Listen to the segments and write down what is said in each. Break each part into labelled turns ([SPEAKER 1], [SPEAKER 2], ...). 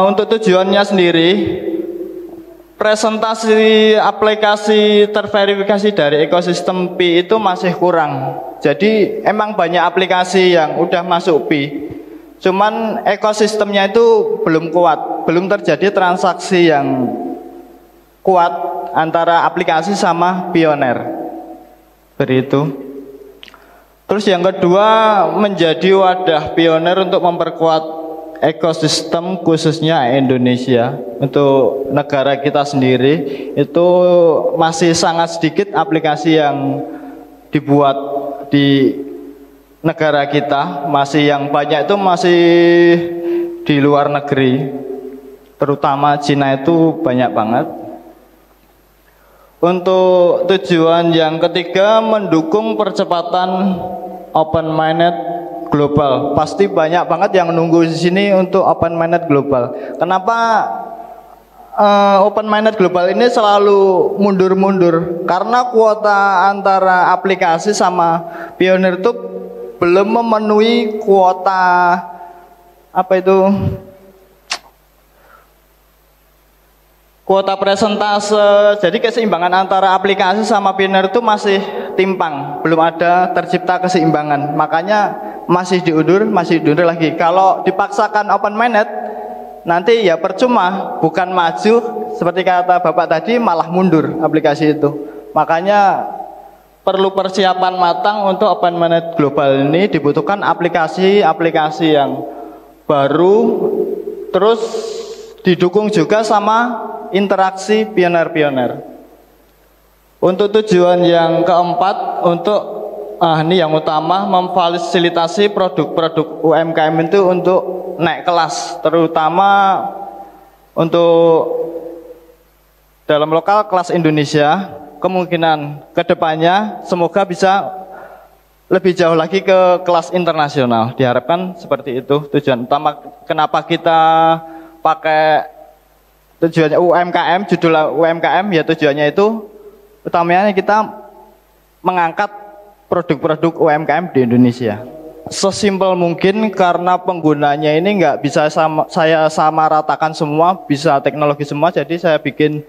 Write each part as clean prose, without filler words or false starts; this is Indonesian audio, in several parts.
[SPEAKER 1] Untuk tujuannya sendiri, presentasi aplikasi terverifikasi dari ekosistem Pi itu masih kurang. Jadi emang banyak aplikasi yang udah masuk Pi, cuman ekosistemnya itu belum kuat, belum terjadi transaksi yang kuat antara aplikasi sama pioner. Begitu. Terus yang kedua, menjadi wadah pioner untuk memperkuat ekosistem khususnya Indonesia. Untuk negara kita sendiri itu masih sangat sedikit aplikasi yang dibuat di negara kita, masih yang banyak itu masih di luar negeri, terutama Cina itu banyak banget. Untuk tujuan yang ketiga, mendukung percepatan open-minded global. Pasti banyak banget yang nunggu di sini untuk open-minded global. Kenapa open-minded global ini selalu mundur-mundur? Karena kuota antara aplikasi sama pioneer itu belum memenuhi kuota kuota presentase. Jadi keseimbangan antara aplikasi sama pioneer itu masih timpang, belum ada tercipta keseimbangan. Makanya masih diundur lagi. Kalau dipaksakan open minded, nanti ya percuma, bukan maju seperti kata Bapak tadi, malah mundur aplikasi itu. Makanya perlu persiapan matang untuk open minded global ini. Dibutuhkan aplikasi-aplikasi yang baru, terus didukung juga sama interaksi pioner-pioner. Untuk tujuan yang keempat, untuk ini yang utama, memfasilitasi produk-produk UMKM itu untuk naik kelas, terutama untuk dalam lokal kelas Indonesia. Kemungkinan kedepannya semoga bisa lebih jauh lagi ke kelas internasional. Diharapkan seperti itu tujuan utama. Kenapa kita pakai tujuannya UMKM, judul UMKM ya, tujuannya itu utamanya kita mengangkat produk-produk UMKM di Indonesia. Sesimpel mungkin, karena penggunanya ini nggak bisa saya sama ratakan semua, bisa teknologi semua, jadi saya bikin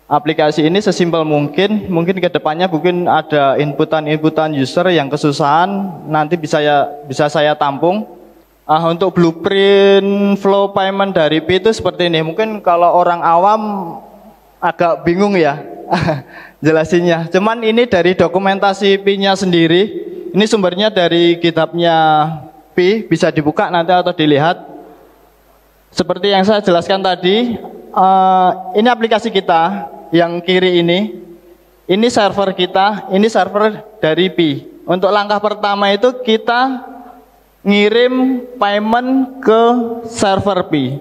[SPEAKER 1] aplikasi ini sesimpel mungkin. Mungkin kedepannya mungkin ada inputan user yang kesusahan, nanti bisa saya tampung. Untuk blueprint flow payment dari Pi itu seperti ini. Mungkin kalau orang awam agak bingung ya jelasinnya. Cuman ini dari dokumentasi Pi-nya sendiri. Ini sumbernya dari GitHub-nya Pi, bisa dibuka nanti atau dilihat. Seperti yang saya jelaskan tadi, ini aplikasi kita yang kiri ini. Ini server kita, ini server dari Pi. Untuk langkah pertama itu kita ngirim payment ke server Pi.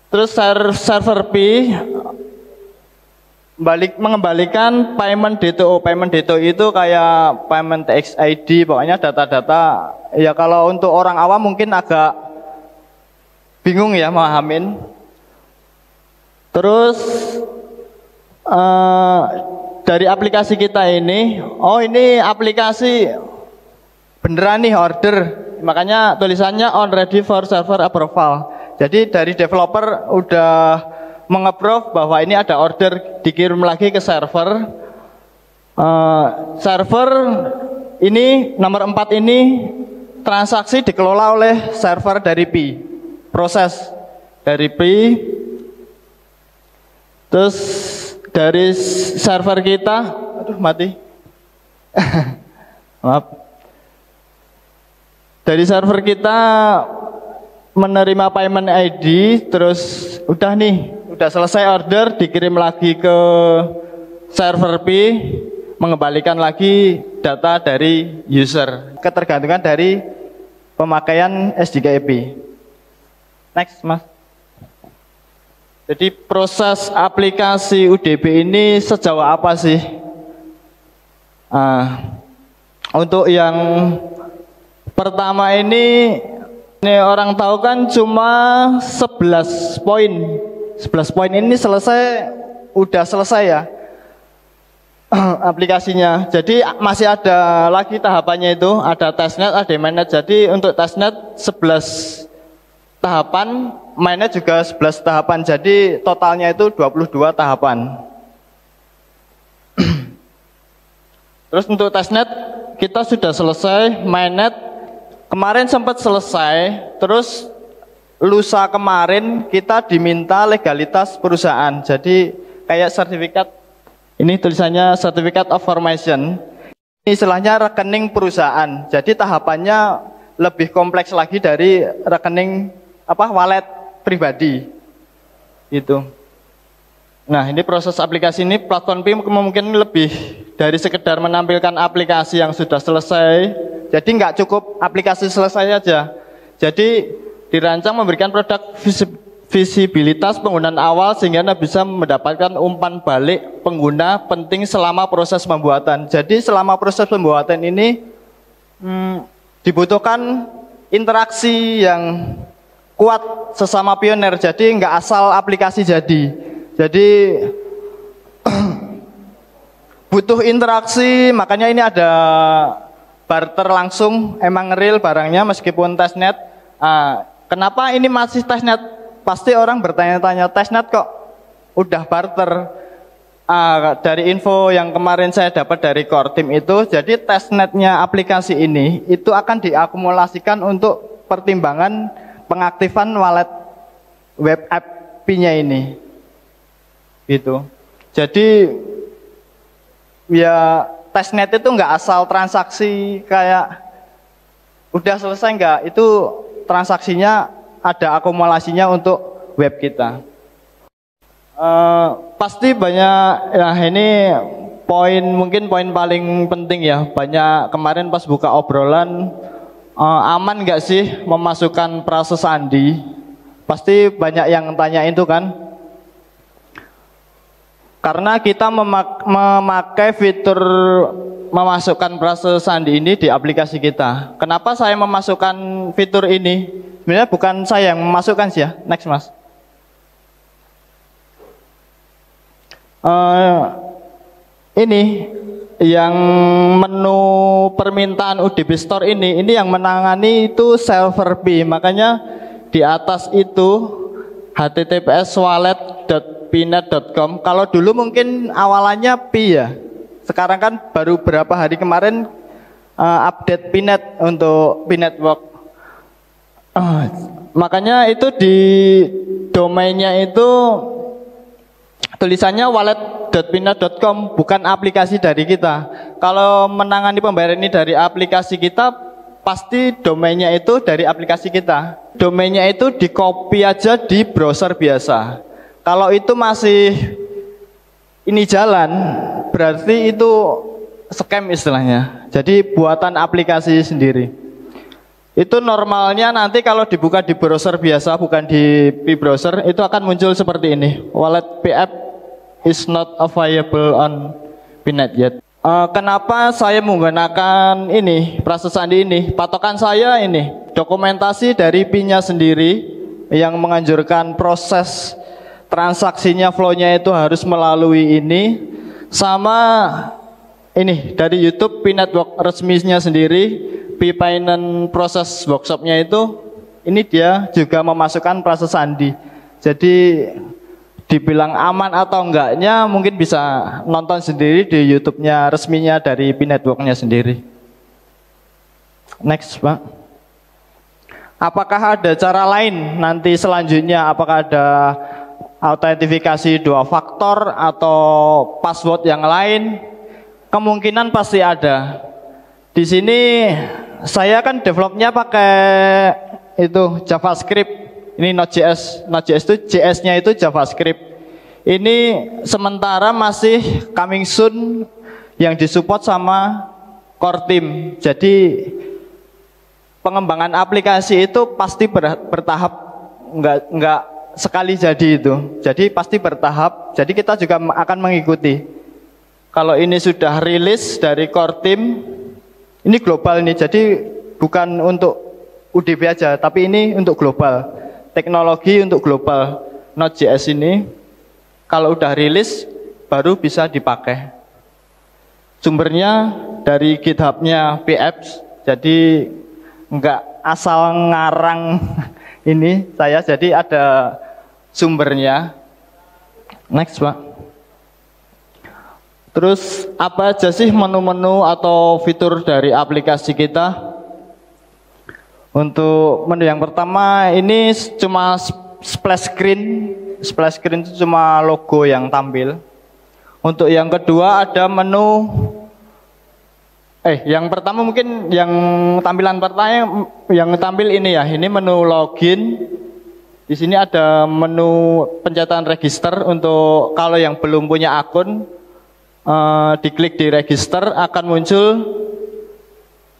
[SPEAKER 1] Terus server Pi mengembalikan payment DTO. Payment DTO itu kayak payment TXID, pokoknya data-data. Ya kalau untuk orang awam mungkin agak bingung ya memahamin. Terus dari aplikasi kita ini, ini aplikasi beneran nih order, makanya tulisannya on ready for server approval. Jadi dari developer udah meng-approve bahwa ini ada order, dikirim lagi ke server. Server ini nomor 4 ini transaksi dikelola oleh server dari Pi, proses dari Pi. Terus dari server kita, mati. Maaf. Dari server kita menerima payment ID, terus udah selesai order, dikirim lagi ke server Pi, mengembalikan lagi data dari user. Ketergantungan dari pemakaian SDK Pi. Next, Mas. Jadi proses aplikasi UDB ini sejauh apa sih? Untuk yang pertama ini orang tahu kan cuma 11 poin. 11 poin ini udah selesai ya aplikasinya. Jadi masih ada lagi tahapannya itu, ada testnet, ada mainnet. Jadi untuk testnet 11 tahapan, mainnya juga 11 tahapan. Jadi totalnya itu 22 tahapan. Terus untuk testnet kita sudah selesai, mainnet kemarin sempat selesai, terus lusa kemarin kita diminta legalitas perusahaan. Jadi kayak sertifikat, ini tulisannya Certificate of Formation. Ini istilahnya rekening perusahaan. Jadi tahapannya lebih kompleks lagi dari rekening wallet pribadi. Itu. Nah, ini proses aplikasi ini platform PIM mungkin lebih dari sekedar menampilkan aplikasi yang sudah selesai. Jadi nggak cukup aplikasi selesai aja. Jadi dirancang memberikan produk visibilitas penggunaan awal sehingga Anda bisa mendapatkan umpan balik pengguna penting selama proses pembuatan. Jadi selama proses pembuatan ini dibutuhkan interaksi yang kuat sesama pionir. Jadi nggak asal aplikasi jadi. Jadi butuh interaksi, makanya ini ada barter langsung, emang real barangnya meskipun testnet. Kenapa ini masih testnet? Pasti orang bertanya-tanya, testnet kok udah barter? Dari info yang kemarin saya dapat dari core team itu, jadi testnetnya aplikasi ini itu akan diakumulasikan untuk pertimbangan pengaktifan wallet web app-nya ini. Gitu. Jadi ya testnet itu nggak asal transaksi kayak udah selesai, nggak, itu transaksinya ada akumulasinya untuk web kita. Pasti banyak ya, ini mungkin poin paling penting ya, banyak kemarin pas buka obrolan, aman nggak sih memasukkan prase sandi? Pasti banyak yang tanya itu kan, karena kita memakai fitur memasukkan prase sandi ini di aplikasi kita. Kenapa saya memasukkan fitur ini? Sebenarnya bukan saya yang memasukkan sih ya. Next mas. Ini yang menu permintaan UDB Store ini yang menangani itu server P. Makanya di atas itu https://wallet.pinet.com. Kalau dulu mungkin awalannya P ya. Sekarang kan baru berapa hari kemarin update Pinet untuk Pinetwork. Makanya itu di domainnya itu tulisannya wallet.pinet.com, bukan aplikasi dari kita. Kalau menangani pembayaran ini dari aplikasi kita, pasti domainnya itu dari aplikasi kita. Domainnya itu di copy aja di browser biasa. Kalau itu masih ini jalan, berarti itu scam istilahnya. Jadi buatan aplikasi sendiri. Itu normalnya nanti kalau dibuka di browser biasa, bukan di P-browser, itu akan muncul seperti ini. Wallet PF is not available on Pinet yet. Kenapa saya menggunakan ini, prase sandi ini? Patokan saya ini, dokumentasi dari PIN-nya sendiri yang menganjurkan proses transaksinya, flow-nya itu harus melalui ini. Sama ini dari YouTube Pinetwork resminya sendiri, P-Finance proses workshopnya itu, ini dia juga memasukkan prase sandi. Jadi dibilang aman atau enggaknya mungkin bisa nonton sendiri di YouTube-nya resminya dari Pinetwork-nya sendiri. Next Pak. Apakah ada cara lain nanti selanjutnya? Apakah ada autentifikasi 2 faktor atau password yang lain? Kemungkinan pasti ada. Di sini saya kan developnya pakai itu JavaScript. Ini Node.js. Node.js itu JS-nya itu JavaScript. Ini sementara masih coming soon yang disupport sama core team. Jadi pengembangan aplikasi itu pasti bertahap, enggak sekali jadi itu. Jadi pasti bertahap. Jadi kita juga akan mengikuti. Kalau ini sudah rilis dari core team, ini global nih, jadi bukan untuk UDB aja, tapi ini untuk global. Teknologi untuk global. Node.js ini kalau udah rilis baru bisa dipakai. Sumbernya dari GitHub-nya PApps, jadi nggak asal ini saya, jadi ada sumbernya. Next, Pak. Terus apa aja sih menu-menu atau fitur dari aplikasi kita? Untuk menu yang pertama ini cuma splash screen. Splash screen itu cuma logo yang tampil. Untuk yang kedua ada menu yang pertama mungkin yang tampilan pertama yang tampil ini ya. Ini menu login. Di sini ada menu pencatatan register untuk kalau yang belum punya akun, diklik di register akan muncul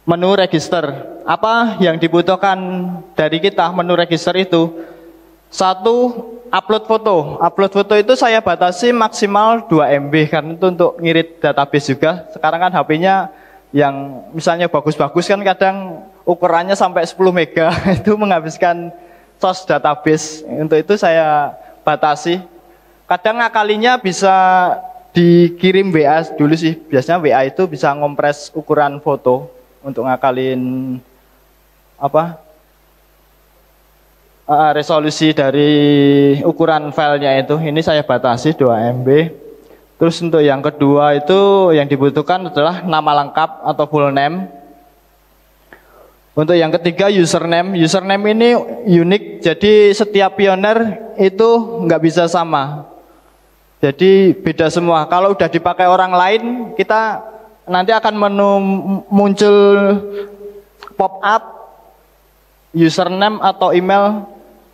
[SPEAKER 1] menu register. Apa yang dibutuhkan dari kita menu register itu? Satu, upload foto. Upload foto itu saya batasi maksimal 2 MB karena itu untuk ngirit database juga. Sekarang kan HP-nya yang misalnya bagus-bagus kan kadang ukurannya sampai 10 mega itu menghabiskan source database. Untuk itu saya batasi. Kadang ngakalinya bisa dikirim WA dulu sih. Biasanya WA itu bisa ngompres ukuran foto untuk ngakalin resolusi dari ukuran filenya itu. Ini saya batasi 2 MB. Terus untuk yang kedua itu yang dibutuhkan adalah nama lengkap atau full name. Untuk yang ketiga username. Username ini unik, jadi setiap pioner itu nggak bisa sama. Jadi beda semua. Kalau udah dipakai orang lain, kita nanti akan muncul pop up username atau email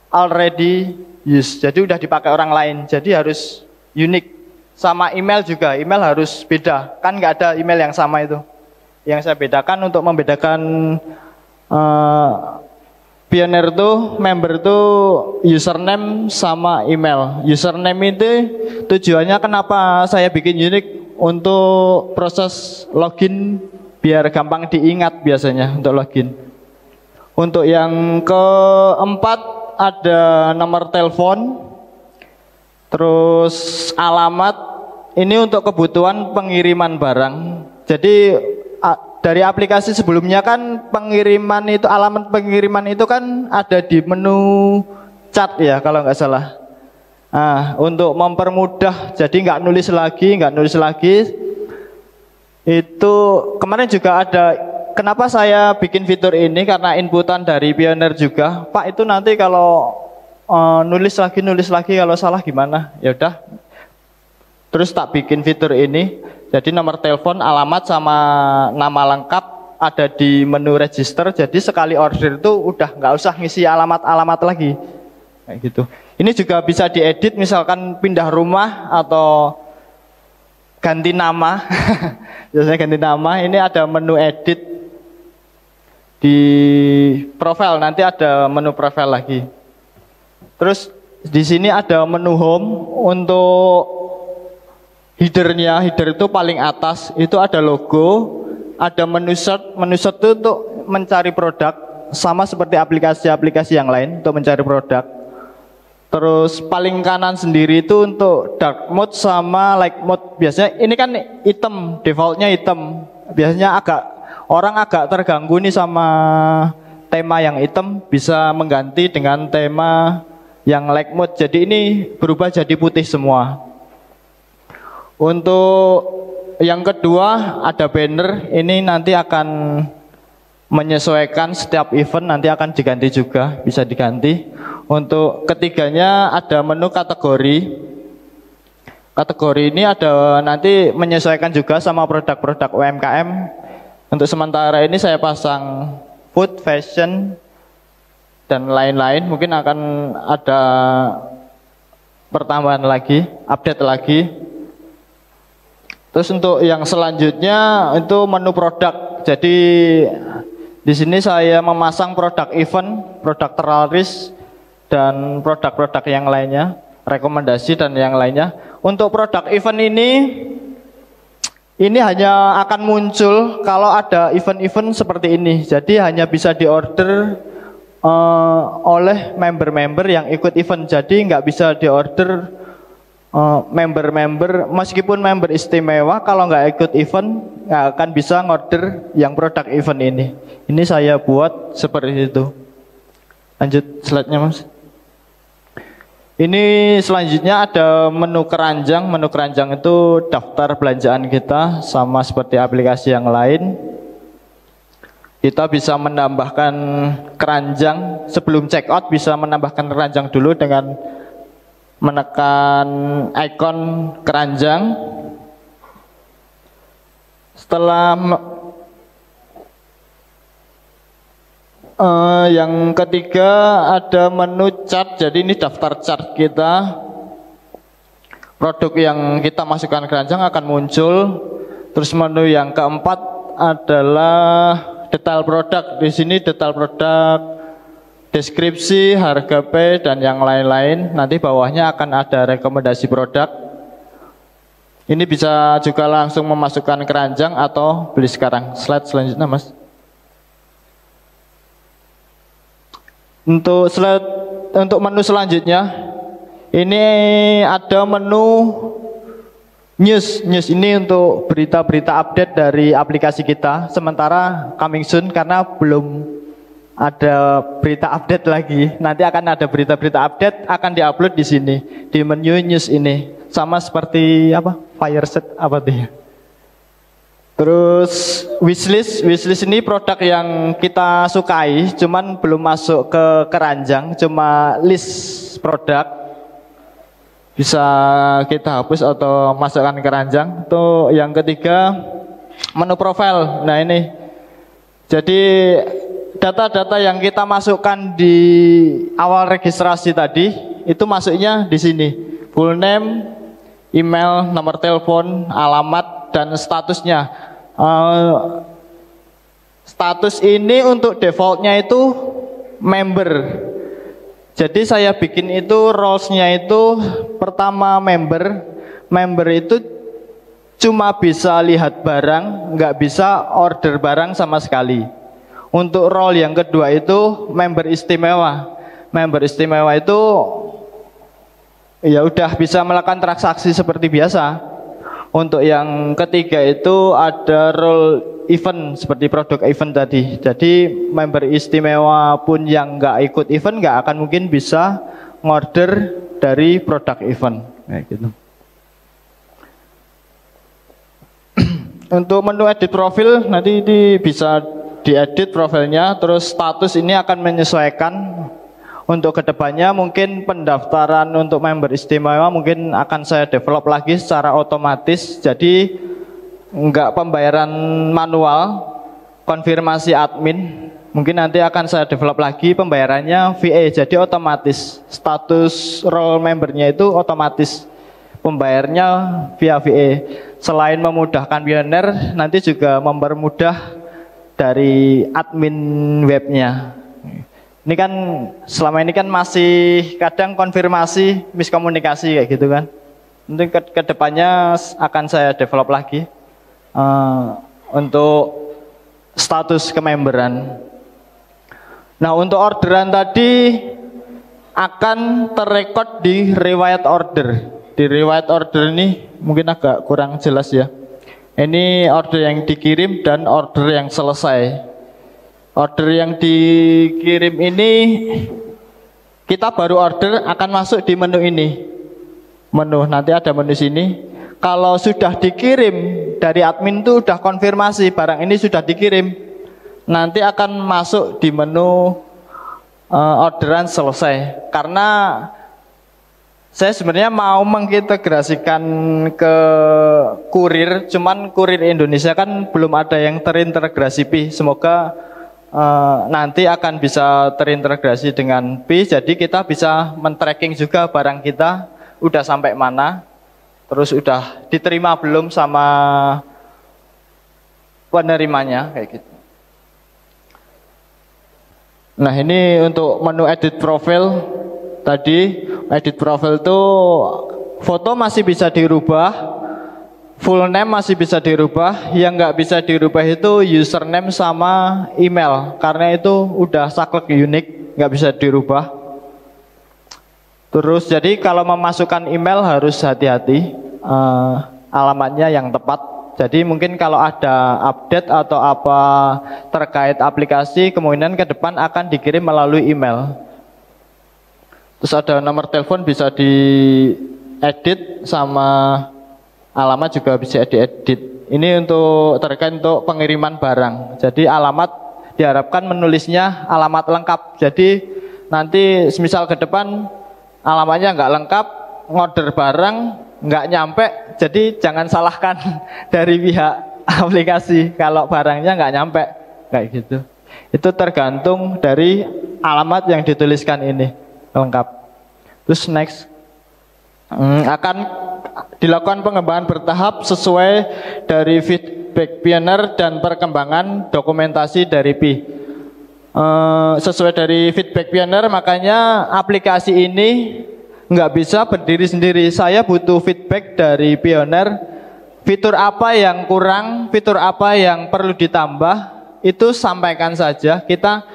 [SPEAKER 1] already used. Jadi udah dipakai orang lain. Jadi harus unik. Sama email juga, email harus beda. Kan nggak ada email yang sama itu. Yang saya bedakan untuk membedakan pioner tuh, member tuh username sama email. Username itu tujuannya kenapa saya bikin unik untuk proses login biar gampang diingat biasanya untuk login. Untuk yang keempat ada nomor telepon, terus alamat. Ini untuk kebutuhan pengiriman barang. Jadi dari aplikasi sebelumnya kan pengiriman itu, alamat pengiriman itu kan ada di menu chat ya kalau nggak salah. Nah, untuk mempermudah, jadi nggak nulis lagi. Itu kemarin juga ada. Kenapa saya bikin fitur ini? Karena inputan dari pioner juga. Pak, itu nanti kalau nulis lagi kalau salah gimana? Ya udah. Terus tak bikin fitur ini. Jadi nomor telepon, alamat sama nama lengkap ada di menu register. Jadi sekali order itu udah nggak usah ngisi alamat lagi. Kayak gitu. Ini juga bisa diedit, misalkan pindah rumah atau ganti nama. Biasanya ganti nama. Ini ada menu edit di profile. Nanti ada menu profile lagi. Terus di sini ada menu home untuk headernya. Header itu paling atas itu ada logo, ada menu search. Menu search itu untuk mencari produk, sama seperti aplikasi-aplikasi yang lain untuk mencari produk. Terus paling kanan sendiri itu untuk dark mode sama light mode. Biasanya ini kan hitam, defaultnya hitam. Biasanya orang agak terganggu nih sama tema yang hitam, bisa mengganti dengan tema yang light mode. Jadi ini berubah jadi putih semua. Untuk yang kedua ada banner. Ini nanti akan menyesuaikan setiap event, nanti akan diganti juga, bisa diganti. Untuk ketiganya ada menu kategori. Kategori ini ada nanti menyesuaikan juga sama produk-produk UMKM. Untuk sementara ini saya pasang food, fashion, dan lain-lain. Mungkin akan ada pertambahan lagi, update lagi. Terus untuk yang selanjutnya itu menu produk. Jadi di sini saya memasang produk event, produk terlaris, dan produk-produk yang lainnya, rekomendasi dan yang lainnya. Untuk produk event ini hanya akan muncul kalau ada event-event seperti ini. Jadi hanya bisa diorder oleh member-member yang ikut event. Jadi nggak bisa diorder member-member, meskipun member istimewa, kalau nggak ikut event nggak akan bisa ngorder yang produk event ini. Ini saya buat seperti itu. Lanjut slide-nya Mas. Ini selanjutnya ada menu keranjang. Menu keranjang itu daftar belanjaan kita, sama seperti aplikasi yang lain. Kita bisa menambahkan keranjang sebelum check out, bisa menambahkan keranjang dulu dengan menekan ikon keranjang. Setelah yang ketiga ada menu chart. Jadi ini daftar chart kita. Produk yang kita masukkan keranjang akan muncul. Terus menu yang keempat adalah detail produk. Di sini detail produk, deskripsi, harga P, dan yang lain-lain. Nanti bawahnya akan ada rekomendasi produk. Ini bisa juga langsung memasukkan keranjang atau beli sekarang. Slide selanjutnya Mas. Untuk menu selanjutnya, ini ada menu News ini untuk berita-berita update dari aplikasi kita. Sementara coming soon karena belum ada berita update lagi. Nanti akan ada berita-berita update akan diupload di sini di menu news ini. Sama seperti apa? Fireset apa dia? Terus wishlist ini produk yang kita sukai, cuman belum masuk ke keranjang, cuma list produk. Bisa kita hapus atau masukkan ke keranjang. Itu yang ketiga, menu profile. Nah ini, jadi data-data yang kita masukkan di awal registrasi tadi itu masuknya di sini. Full name, email, nomor telepon, alamat, dan statusnya. Status ini untuk defaultnya itu member. Jadi saya bikin itu roles-nya itu pertama member itu cuma bisa lihat barang, nggak bisa order barang sama sekali. Untuk role yang kedua itu member istimewa. Member istimewa itu ya udah bisa melakukan transaksi seperti biasa. Untuk yang ketiga itu ada role event seperti produk event tadi. Jadi member istimewa pun yang nggak ikut event nggak akan mungkin bisa ngorder dari produk event kayak gitu. Untuk menu edit profil nanti bisa diedit profilnya. Terus status ini akan menyesuaikan. Untuk kedepannya mungkin pendaftaran untuk member istimewa mungkin akan saya develop lagi secara otomatis. Jadi enggak pembayaran manual, konfirmasi admin. Mungkin nanti akan saya develop lagi pembayarannya VA. Jadi otomatis status role membernya itu otomatis pembayarnya via VA. Selain memudahkan pioner, nanti juga mempermudah dari admin webnya. Ini kan selama ini kan masih kadang konfirmasi miskomunikasi kayak gitu kan. Nanti kedepannya akan saya develop lagi untuk status kememberan. Nah untuk orderan tadi akan terrekod di riwayat order. Di riwayat order ini mungkin agak kurang jelas ya. Ini order yang dikirim dan order yang selesai. Order yang dikirim ini kita baru order akan masuk di menu ini. Menu nanti ada menu sini. Kalau sudah dikirim dari admin itu sudah konfirmasi barang ini sudah dikirim, nanti akan masuk di menu orderan selesai. Karena saya sebenarnya mau mengintegrasikan ke kurir, cuman kurir Indonesia kan belum ada yang terintegrasi Pi. Semoga nanti akan bisa terintegrasi dengan Pi, jadi kita bisa men-tracking juga barang kita udah sampai mana, terus udah diterima belum sama penerimanya kayak gitu. Nah ini untuk menu edit profile tadi. Edit profile itu foto masih bisa dirubah, full name masih bisa dirubah. Yang nggak bisa dirubah itu username sama email, karena itu udah saklek unik, nggak bisa dirubah. Terus jadi kalau memasukkan email harus hati-hati, alamatnya yang tepat. Jadi mungkin kalau ada update atau apa terkait aplikasi, kemungkinan ke depan akan dikirim melalui email. Terus ada nomor telepon bisa diedit, sama alamat juga bisa diedit. Ini untuk terkait untuk pengiriman barang. Jadi alamat diharapkan menulisnya alamat lengkap. Jadi nanti semisal ke depan alamatnya nggak lengkap, ngorder barang nggak nyampe, jadi jangan salahkan dari pihak aplikasi kalau barangnya nggak nyampe kayak gitu. Itu tergantung dari alamat yang dituliskan ini lengkap. Terus next, akan dilakukan pengembangan bertahap sesuai dari feedback pioneer dan perkembangan dokumentasi dari PI. Sesuai dari feedback pioneer, makanya aplikasi ini nggak bisa berdiri sendiri. Saya butuh feedback dari pioneer, fitur apa yang kurang, fitur apa yang perlu ditambah, itu sampaikan saja. Kita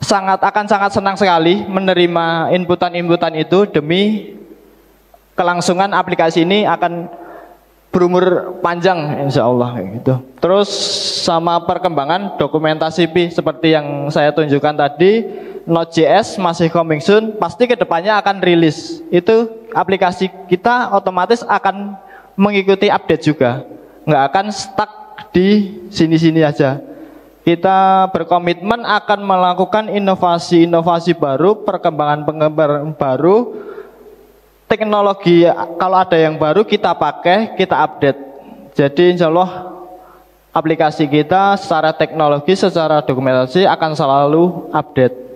[SPEAKER 1] akan sangat senang sekali menerima inputan-inputan itu, demi kelangsungan aplikasi ini akan berumur panjang insya Allah gitu. Terus sama perkembangan dokumentasi PI seperti yang saya tunjukkan tadi, Node.js masih coming soon, pasti kedepannya akan rilis. Itu aplikasi kita otomatis akan mengikuti update juga, nggak akan stuck di sini-sini aja. Kita berkomitmen akan melakukan inovasi-inovasi baru, perkembangan-pengembangan baru, teknologi kalau ada yang baru kita pakai, kita update. Jadi insya Allah aplikasi kita secara teknologi, secara dokumentasi akan selalu update.